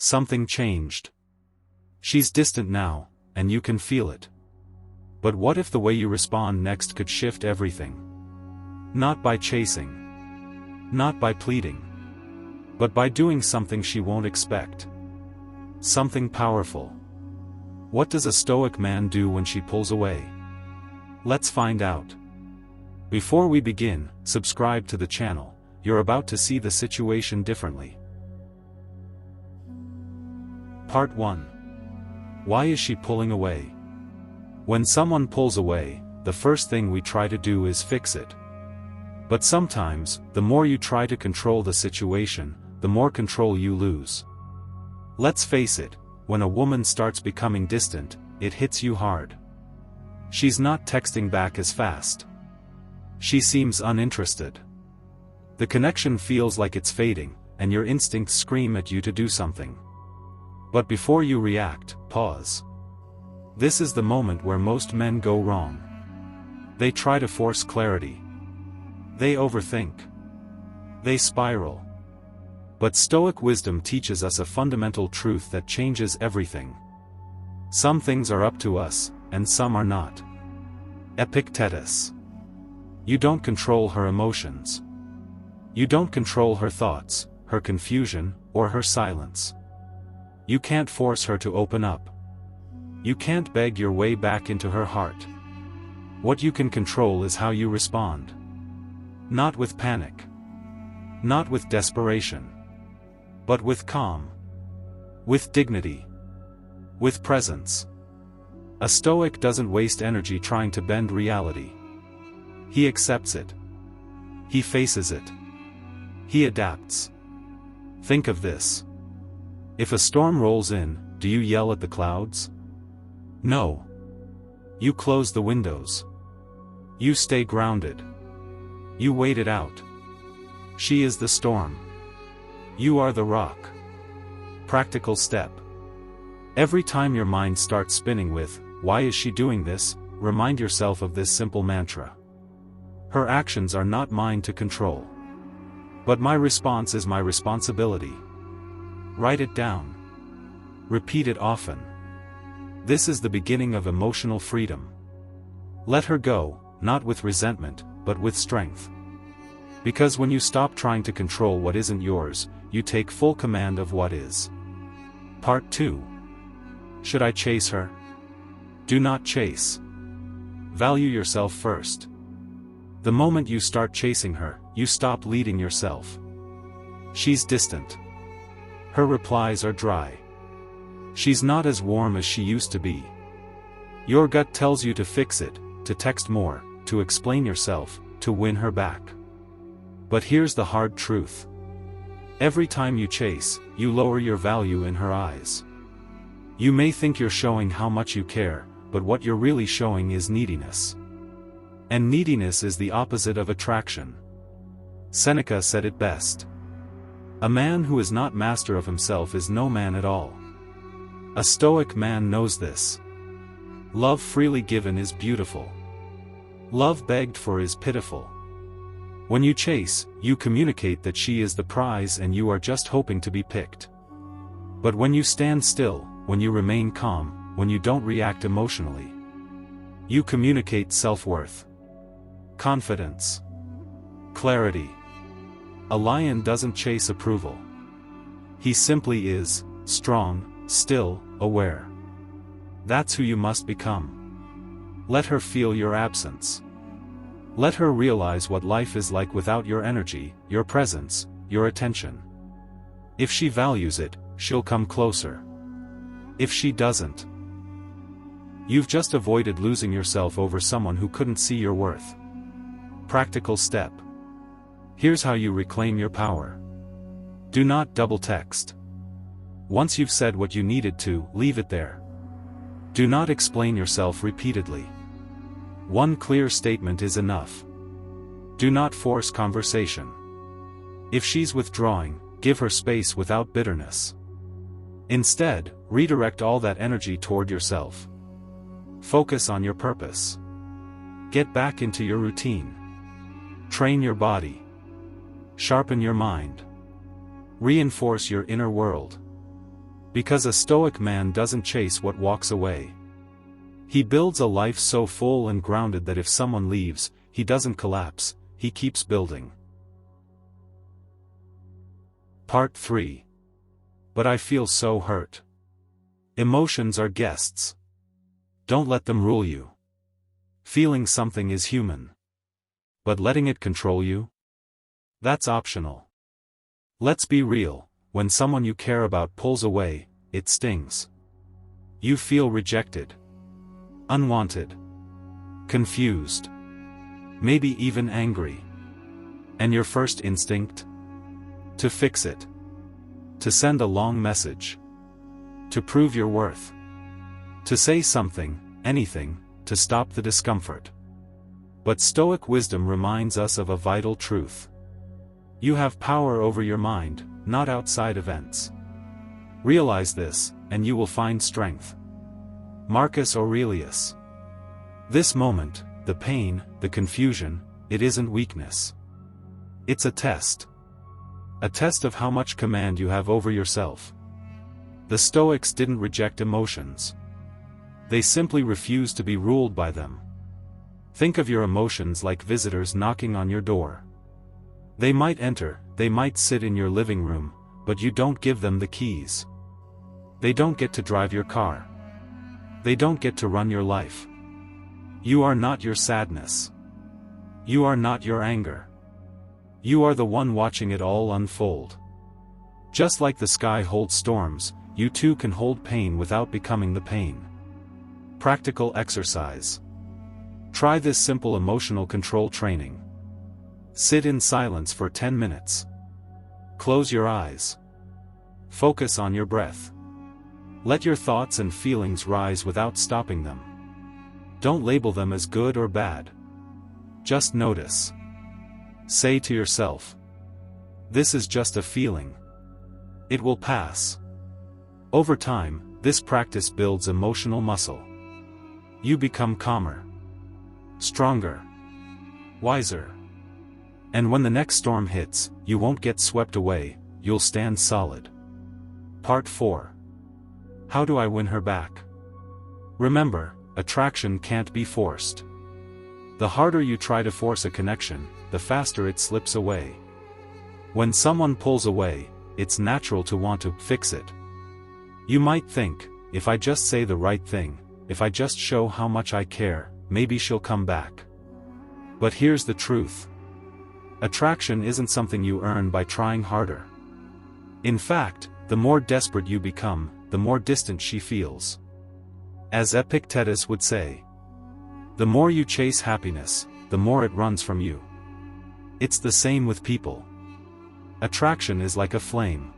Something changed. She's distant now, and you can feel it. But what if the way you respond next could shift everything? Not by chasing. Not by pleading. But by doing something she won't expect. Something powerful. What does a Stoic man do when she pulls away? Let's find out. Before we begin, subscribe to the channel. You're about to see the situation differently. Part 1. Why is she pulling away? When someone pulls away, the first thing we try to do is fix it. But sometimes, the more you try to control the situation, the more control you lose. Let's face it, when a woman starts becoming distant, it hits you hard. She's not texting back as fast. She seems uninterested. The connection feels like it's fading, and your instincts scream at you to do something. But before you react, pause. This is the moment where most men go wrong. They try to force clarity. They overthink. They spiral. But Stoic wisdom teaches us a fundamental truth that changes everything. Some things are up to us, and some are not. Epictetus. You don't control her emotions. You don't control her thoughts, her confusion, or her silence. You can't force her to open up. You can't beg your way back into her heart. What you can control is how you respond. Not with panic. Not with desperation. But with calm. With dignity. With presence. A Stoic doesn't waste energy trying to bend reality. He accepts it. He faces it. He adapts. Think of this. If a storm rolls in, do you yell at the clouds? No. You close the windows. You stay grounded. You wait it out. She is the storm. You are the rock. Practical step. Every time your mind starts spinning with, "Why is she doing this?" remind yourself of this simple mantra. Her actions are not mine to control. But my response is my responsibility. Write it down. Repeat it often. This is the beginning of emotional freedom. Let her go, not with resentment, but with strength. Because when you stop trying to control what isn't yours, you take full command of what is. Part 2. Should I chase her? Do not chase. Value yourself first. The moment you start chasing her, you stop leading yourself. She's distant. Her replies are dry. She's not as warm as she used to be. Your gut tells you to fix it, to text more, to explain yourself, to win her back. But here's the hard truth. Every time you chase, you lower your value in her eyes. You may think you're showing how much you care, but what you're really showing is neediness. And neediness is the opposite of attraction. Seneca said it best. A man who is not master of himself is no man at all. A Stoic man knows this. Love freely given is beautiful. Love begged for is pitiful. When you chase, you communicate that she is the prize and you are just hoping to be picked. But when you stand still, when you remain calm, when you don't react emotionally, you communicate self-worth. Confidence. Clarity. A lion doesn't chase approval. He simply is, strong, still, aware. That's who you must become. Let her feel your absence. Let her realize what life is like without your energy, your presence, your attention. If she values it, she'll come closer. If she doesn't, you've just avoided losing yourself over someone who couldn't see your worth. Practical step. Here's how you reclaim your power. Do not double text. Once you've said what you needed to, leave it there. Do not explain yourself repeatedly. One clear statement is enough. Do not force conversation. If she's withdrawing, give her space without bitterness. Instead, redirect all that energy toward yourself. Focus on your purpose. Get back into your routine. Train your body. Sharpen your mind. Reinforce your inner world. Because a Stoic man doesn't chase what walks away. He builds a life so full and grounded that if someone leaves, he doesn't collapse, he keeps building. Part 3. But I feel so hurt. Emotions are guests. Don't let them rule you. Feeling something is human. But letting it control you? That's optional. Let's be real, when someone you care about pulls away, it stings. You feel rejected. Unwanted. Confused. Maybe even angry. And your first instinct? To fix it. To send a long message. To prove your worth. To say something, anything, to stop the discomfort. But Stoic wisdom reminds us of a vital truth. You have power over your mind, not outside events. Realize this, and you will find strength. Marcus Aurelius. This moment, the pain, the confusion, it isn't weakness. It's a test. A test of how much command you have over yourself. The Stoics didn't reject emotions. They simply refused to be ruled by them. Think of your emotions like visitors knocking on your door. They might enter, they might sit in your living room, but you don't give them the keys. They don't get to drive your car. They don't get to run your life. You are not your sadness. You are not your anger. You are the one watching it all unfold. Just like the sky holds storms, you too can hold pain without becoming the pain. Practical exercise. Try this simple emotional control training. Sit in silence for 10 minutes. Close your eyes. Focus on your breath. Let your thoughts and feelings rise without stopping them. Don't label them as good or bad. Just notice. Say to yourself, "This is just a feeling. It will pass." Over time, this practice builds emotional muscle. You become calmer, stronger, wiser. And when the next storm hits, you won't get swept away, you'll stand solid. Part 4. How do I win her back? Remember, attraction can't be forced. The harder you try to force a connection, the faster it slips away. When someone pulls away, it's natural to want to fix it. You might think, if I just say the right thing, if I just show how much I care, maybe she'll come back. But here's the truth. Attraction isn't something you earn by trying harder. In fact, the more desperate you become, the more distant she feels. As Epictetus would say, the more you chase happiness, the more it runs from you. It's the same with people. Attraction is like a flame.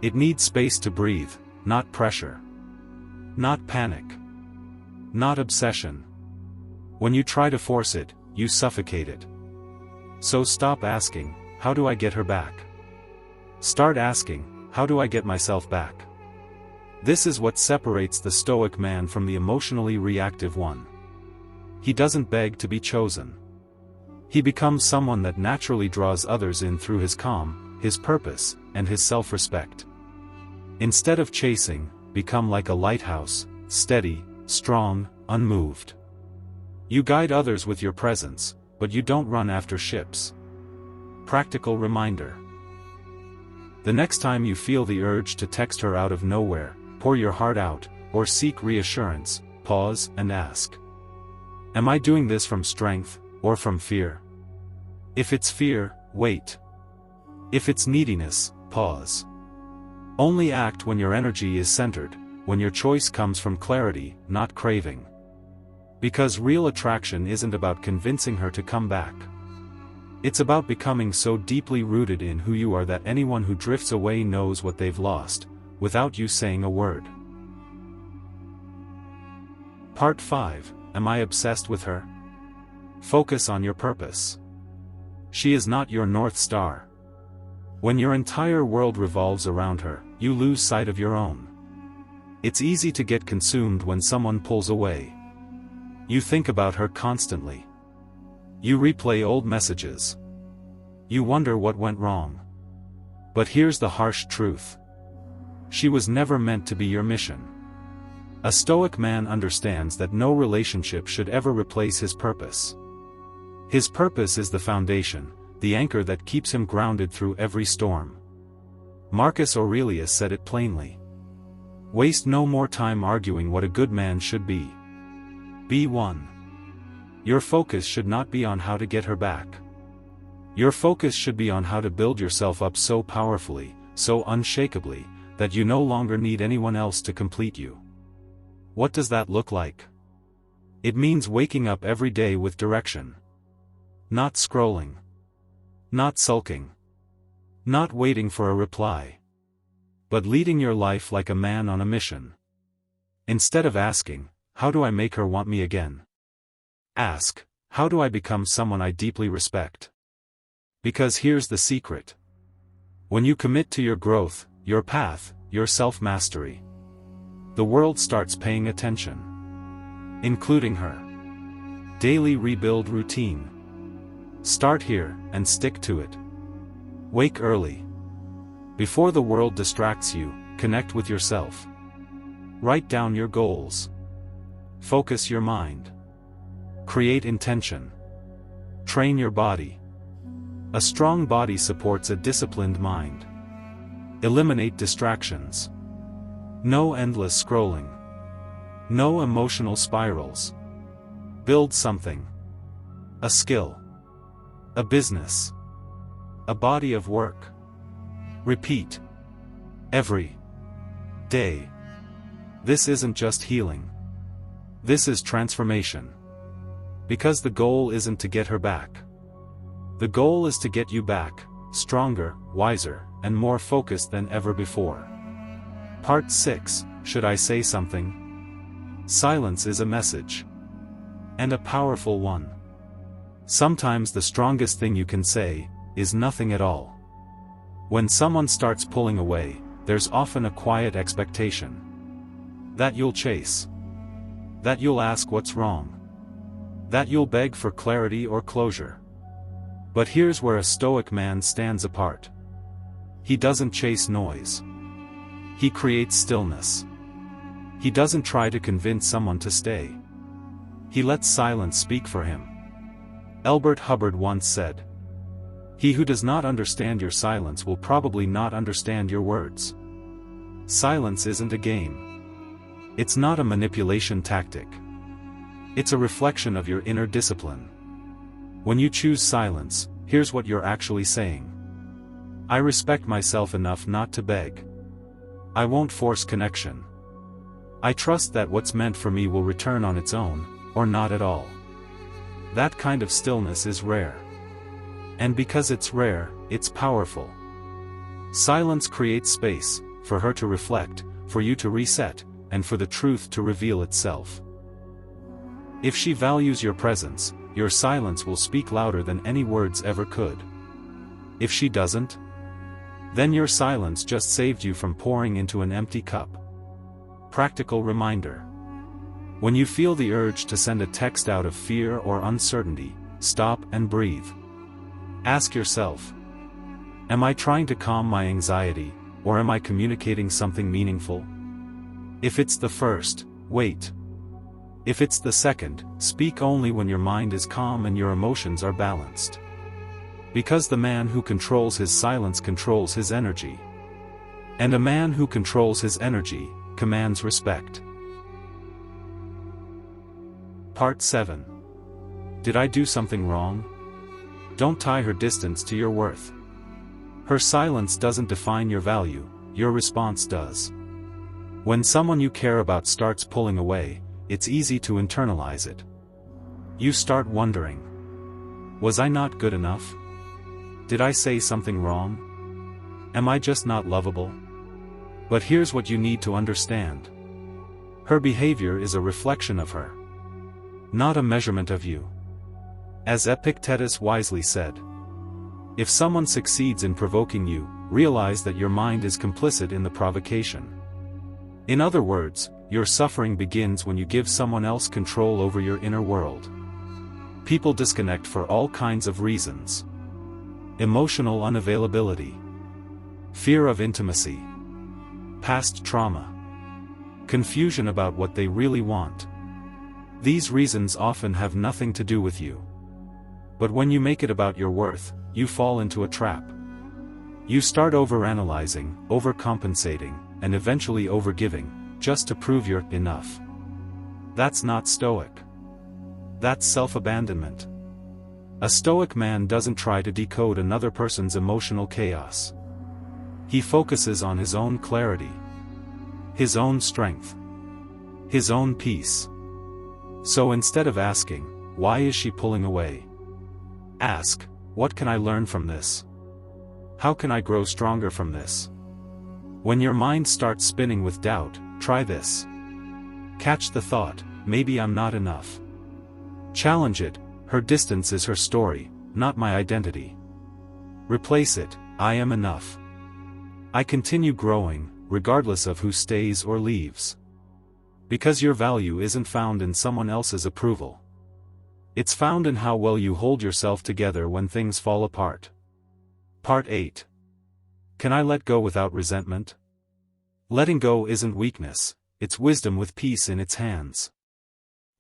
It needs space to breathe, not pressure. Not panic. Not obsession. When you try to force it, you suffocate it. So stop asking, how do I get her back? Start asking, how do I get myself back? This is what separates the Stoic man from the emotionally reactive one. He doesn't beg to be chosen. He becomes someone that naturally draws others in through his calm, his purpose, and his self-respect. Instead of chasing, become like a lighthouse, steady, strong, unmoved. You guide others with your presence, but you don't run after ships. Practical reminder. The next time you feel the urge to text her out of nowhere, pour your heart out, or seek reassurance, pause and ask. Am I doing this from strength, or from fear? If it's fear, wait. If it's neediness, pause. Only act when your energy is centered, when your choice comes from clarity, not craving. Because real attraction isn't about convincing her to come back. It's about becoming so deeply rooted in who you are that anyone who drifts away knows what they've lost, without you saying a word. Part 5. Am I obsessed with her? Focus on your purpose. She is not your North Star. When your entire world revolves around her, you lose sight of your own. It's easy to get consumed when someone pulls away. You think about her constantly. You replay old messages. You wonder what went wrong. But here's the harsh truth. she was never meant to be your mission. A Stoic man understands that no relationship should ever replace his purpose. His purpose is the foundation, the anchor that keeps him grounded through every storm. Marcus Aurelius said it plainly. Waste no more time arguing what a good man should be. Be one. Your focus should not be on how to get her back. Your focus should be on how to build yourself up so powerfully, so unshakably, that you no longer need anyone else to complete you. What does that look like? It means waking up every day with direction. Not scrolling. Not sulking. Not waiting for a reply. But leading your life like a man on a mission. Instead of asking, how do I make her want me again? Ask, how do I become someone I deeply respect? Because here's the secret. When you commit to your growth, your path, your self-mastery, the world starts paying attention. Including her. Daily rebuild routine. Start here, and stick to it. Wake early. Before the world distracts you, connect with yourself. Write down your goals. Focus your mind. Create intention. Train your body. A strong body supports a disciplined mind. Eliminate distractions. No endless scrolling. No emotional spirals. Build something. A skill. A business. A body of work. Repeat. Every day. This isn't just healing. This is transformation. Because the goal isn't to get her back. The goal is to get you back, stronger, wiser, and more focused than ever before. Part 6, Should I Say Something? Silence is a message. And a powerful one. Sometimes the strongest thing you can say is nothing at all. When someone starts pulling away, there's often a quiet expectation. That you'll chase. That you'll ask what's wrong. That you'll beg for clarity or closure. But here's where a Stoic man stands apart. He doesn't chase noise. He creates stillness. He doesn't try to convince someone to stay. He lets silence speak for him. Elbert Hubbard once said, "He who does not understand your silence will probably not understand your words." Silence isn't a game. It's not a manipulation tactic. It's a reflection of your inner discipline. When you choose silence, here's what you're actually saying. I respect myself enough not to beg. I won't force connection. I trust that what's meant for me will return on its own, or not at all. That kind of stillness is rare. And because it's rare, it's powerful. Silence creates space, for her to reflect, for you to reset, and for the truth to reveal itself. If she values your presence, your silence will speak louder than any words ever could. If she doesn't, then your silence just saved you from pouring into an empty cup. Practical reminder. When you feel the urge to send a text out of fear or uncertainty, stop and breathe. Ask yourself, am I trying to calm my anxiety, or am I communicating something meaningful? If it's the first, wait. If it's the second, speak only when your mind is calm and your emotions are balanced. Because the man who controls his silence controls his energy. And a man who controls his energy commands respect. Part 7. Did I do something wrong? Don't tie her distance to your worth. Her silence doesn't define your value, your response does. When someone you care about starts pulling away, it's easy to internalize it. You start wondering, was I not good enough? Did I say something wrong? Am I just not lovable? But here's what you need to understand. Her behavior is a reflection of her, not a measurement of you. As Epictetus wisely said, if someone succeeds in provoking you, realize that your mind is complicit in the provocation. In other words, your suffering begins when you give someone else control over your inner world. People disconnect for all kinds of reasons. Emotional unavailability, fear of intimacy, past trauma, confusion about what they really want. These reasons often have nothing to do with you. But when you make it about your worth, you fall into a trap. You start overanalyzing, overcompensating, and eventually overgiving, just to prove you're enough. That's not Stoic. That's self-abandonment. A Stoic man doesn't try to decode another person's emotional chaos. He focuses on his own clarity, his own strength, his own peace. So instead of asking, "Why is she pulling away?" ask, "What can I learn from this? How can I grow stronger from this?" When your mind starts spinning with doubt, try this. Catch the thought, "Maybe I'm not enough." Challenge it, "Her distance is her story, not my identity." Replace it, "I am enough. I continue growing, regardless of who stays or leaves." Because your value isn't found in someone else's approval. It's found in how well you hold yourself together when things fall apart. Part 8. Can I let go without resentment? Letting go isn't weakness, it's wisdom with peace in its hands.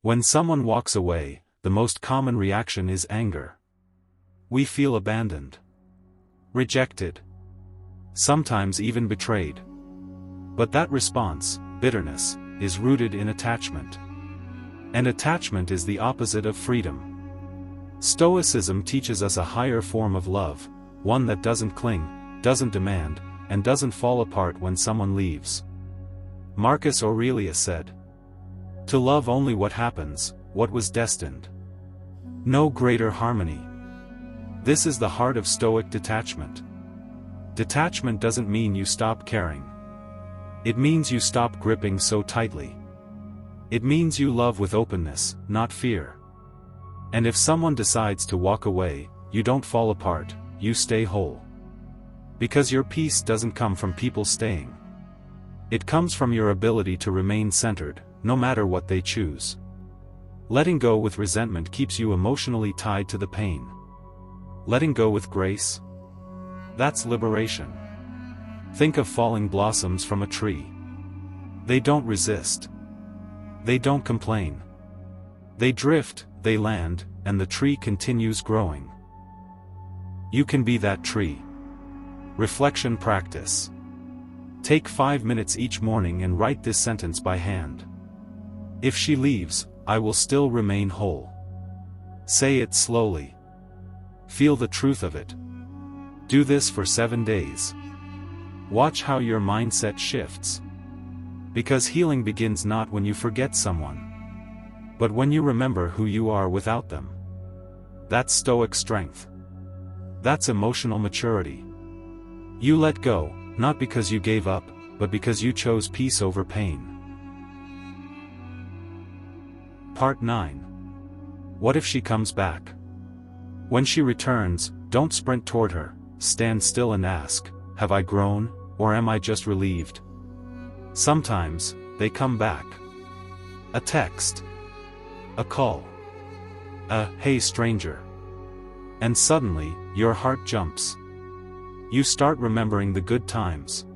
When someone walks away, the most common reaction is anger. We feel abandoned, rejected, sometimes even betrayed. But that response, bitterness, is rooted in attachment. And attachment is the opposite of freedom. Stoicism teaches us a higher form of love, one that doesn't cling, doesn't demand, and doesn't fall apart when someone leaves. Marcus Aurelius said, "To love only what happens, what was destined. No greater harmony." This is the heart of Stoic detachment. Detachment doesn't mean you stop caring. It means you stop gripping so tightly. It means you love with openness, not fear. And if someone decides to walk away, you don't fall apart, you stay whole. Because your peace doesn't come from people staying. It comes from your ability to remain centered, no matter what they choose. Letting go with resentment keeps you emotionally tied to the pain. Letting go with grace? That's liberation. Think of falling blossoms from a tree. They don't resist. They don't complain. They drift, they land, and the tree continues growing. You can be that tree. Reflection practice. Take 5 minutes each morning and write this sentence by hand. If she leaves, I will still remain whole. Say it slowly. Feel the truth of it. Do this for 7 days. Watch how your mindset shifts. Because healing begins not when you forget someone, but when you remember who you are without them. That's Stoic strength. That's emotional maturity. You let go, not because you gave up, but because you chose peace over pain. Part 9. What if she comes back? When she returns, don't sprint toward her, stand still and ask, "Have I grown, or am I just relieved?" Sometimes, they come back. A text. A call. A "Hey stranger." And suddenly, your heart jumps. You start remembering the good times.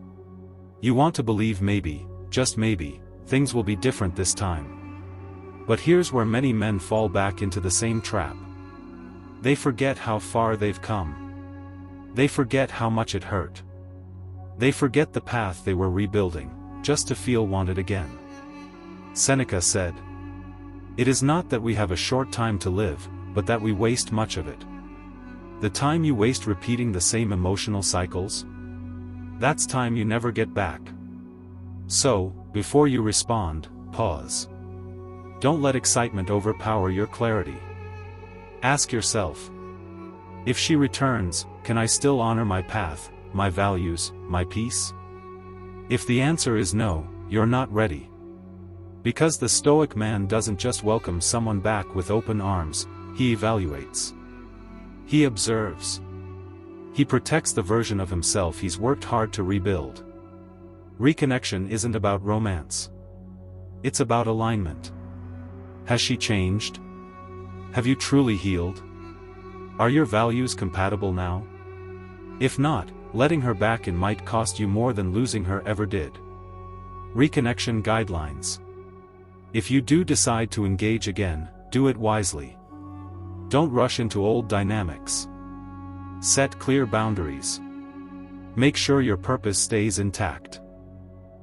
You want to believe maybe, just maybe, things will be different this time. But here's where many men fall back into the same trap. They forget how far they've come. They forget how much it hurt. They forget the path they were rebuilding, just to feel wanted again. Seneca said, "It is not that we have a short time to live, but that we waste much of it." The time you waste repeating the same emotional cycles? That's time you never get back. So, before you respond, pause. Don't let excitement overpower your clarity. Ask yourself, if she returns, can I still honor my path, my values, my peace? If the answer is no, you're not ready. Because the Stoic man doesn't just welcome someone back with open arms, he evaluates. He observes. He protects the version of himself he's worked hard to rebuild. Reconnection isn't about romance. It's about alignment. Has she changed? Have you truly healed? Are your values compatible now? If not, letting her back in might cost you more than losing her ever did. Reconnection guidelines. If you do decide to engage again, do it wisely. Don't rush into old dynamics. Set clear boundaries. Make sure your purpose stays intact.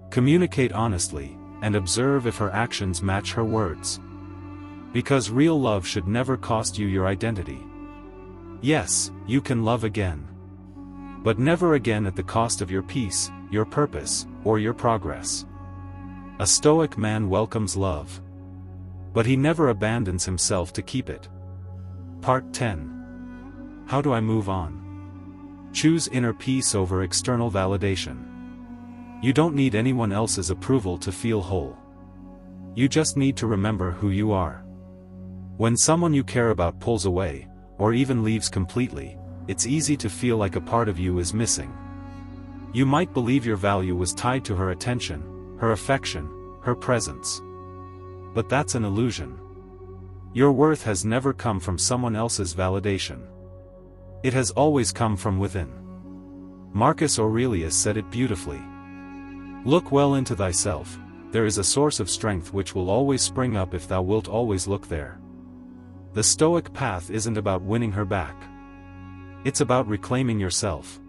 Communicate honestly, and observe if her actions match her words. Because real love should never cost you your identity. Yes, you can love again. But never again at the cost of your peace, your purpose, or your progress. A Stoic man welcomes love. But he never abandons himself to keep it. Part 10. How do I move on? Choose inner peace over external validation. You don't need anyone else's approval to feel whole. You just need to remember who you are. When someone you care about pulls away, or even leaves completely, it's easy to feel like a part of you is missing. You might believe your value was tied to her attention, her affection, her presence. But that's an illusion. Your worth has never come from someone else's validation. It has always come from within. Marcus Aurelius said it beautifully. Look well into thyself, there is a source of strength which will always spring up if thou wilt always look there. The Stoic path isn't about winning her back. It's about reclaiming yourself.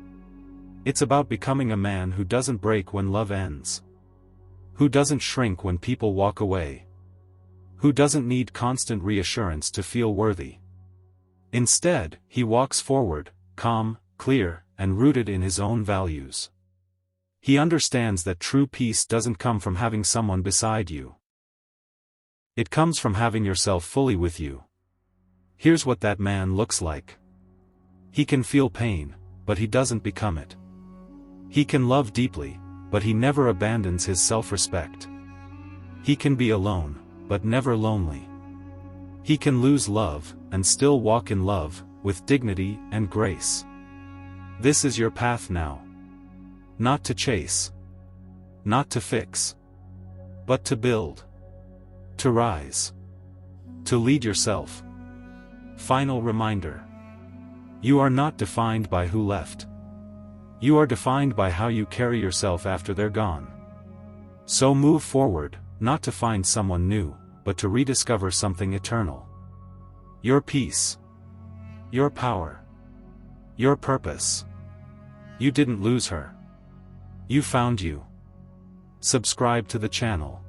It's about becoming a man who doesn't break when love ends. Who doesn't shrink when people walk away. Who doesn't need constant reassurance to feel worthy. Instead, he walks forward, calm, clear, and rooted in his own values. He understands that true peace doesn't come from having someone beside you. It comes from having yourself fully with you. Here's what that man looks like. He can feel pain, but he doesn't become it. He can love deeply, but he never abandons his self-respect. He can be alone, but never lonely. He can lose love, and still walk in love, with dignity and grace. This is your path now. Not to chase. Not to fix. But to build. To rise. To lead yourself. Final reminder. You are not defined by who left. You are defined by how you carry yourself after they're gone. So move forward, not to find someone new, but to rediscover something eternal. Your peace. Your power. Your purpose. You didn't lose her. You found you. Subscribe to the channel.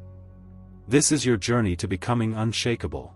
This is your journey to becoming unshakable.